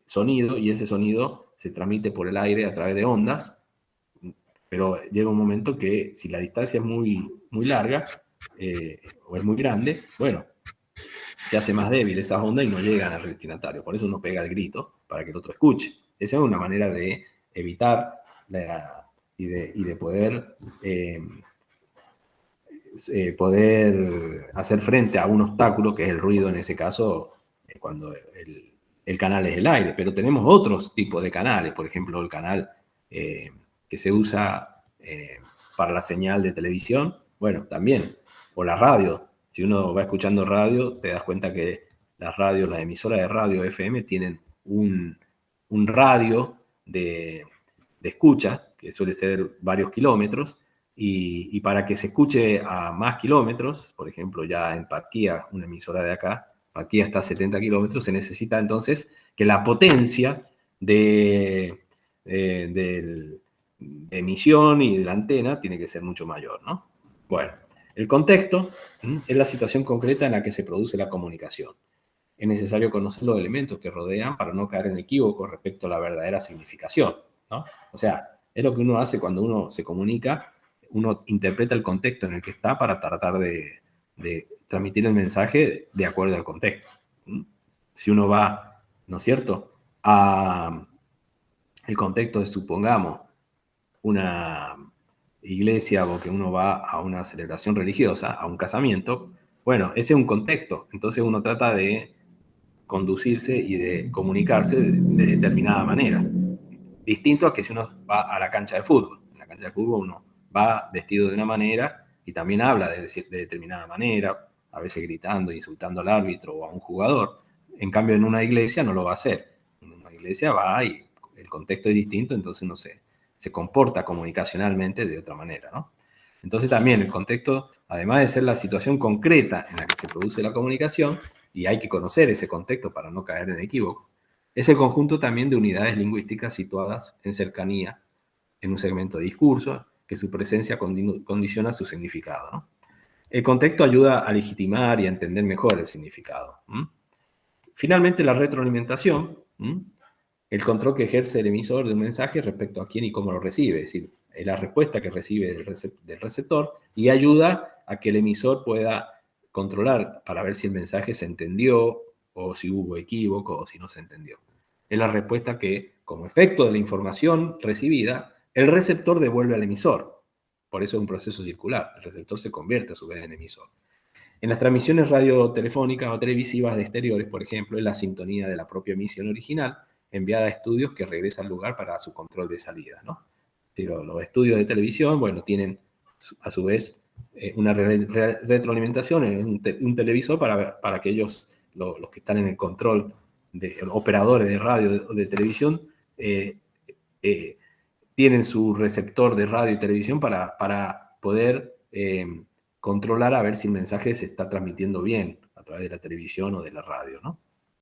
sonido y ese sonido se transmite por el aire a través de ondas, pero llega un momento que si la distancia es muy larga o es muy grande, bueno, se hace más débil esas ondas y no llegan al destinatario. Por eso uno pega el grito para que el otro escuche. Esa es una manera de evitar y de poder hacer frente a un obstáculo que es el ruido, en ese caso, cuando el canal es el aire. Pero tenemos otros tipos de canales, por ejemplo, el canal que se usa para la señal de televisión, bueno, también, o la radio. Si uno va escuchando radio, te das cuenta que las radios, las emisoras de radio FM tienen un radio de escucha, que suele ser varios kilómetros, y para que se escuche a más kilómetros, por ejemplo, ya en Patquía, una emisora de acá, Patquía está a 70 kilómetros, se necesita entonces que la potencia de emisión y de la antena tiene que ser mucho mayor, ¿no? Bueno, el contexto es la situación concreta en la que se produce la comunicación. Es necesario conocer los elementos que rodean para no caer en equívoco respecto a la verdadera significación, ¿no? O sea, es lo que uno hace cuando uno se comunica, uno interpreta el contexto en el que está para tratar de transmitir el mensaje de acuerdo al contexto. Si uno va, ¿no es cierto?, a el contexto de, supongamos, una iglesia o que uno va a una celebración religiosa, a un casamiento, bueno, ese es un contexto. Entonces uno trata de conducirse y de comunicarse de determinada manera. Distinto a que si uno va a la cancha de fútbol. En la cancha de fútbol uno va vestido de una manera y también habla de determinada manera, a veces gritando, insultando al árbitro o a un jugador. En cambio, en una iglesia no lo va a hacer. En una iglesia va y el contexto es distinto, entonces uno se comporta comunicacionalmente de otra manera, ¿no? Entonces también el contexto, además de ser la situación concreta en la que se produce la comunicación, y hay que conocer ese contexto para no caer en equívoco, es el conjunto también de unidades lingüísticas situadas en cercanía en un segmento de discurso, que su presencia condiciona su significado, ¿no? El contexto ayuda a legitimar y a entender mejor el significado. Finalmente, la retroalimentación, el control que ejerce el emisor de un mensaje respecto a quién y cómo lo recibe, es decir, es la respuesta que recibe del receptor y ayuda a que el emisor pueda controlar para ver si el mensaje se entendió o si hubo equívoco o si no se entendió. Es la respuesta que, como efecto de la información recibida, el receptor devuelve al emisor. Por eso es un proceso circular. El receptor se convierte a su vez en emisor. En las transmisiones radiotelefónicas o televisivas de exteriores, por ejemplo, es la sintonía de la propia emisión original enviada a estudios que regresa al lugar para su control de salida, ¿no? Pero los estudios de televisión, bueno, tienen a su vez una retroalimentación en un televisor para que ellos, los que están en el control de operadores de radio o de televisión, tienen su receptor de radio y televisión para poder controlar a ver si el mensaje se está transmitiendo bien a través de la televisión o de la radio, ¿no?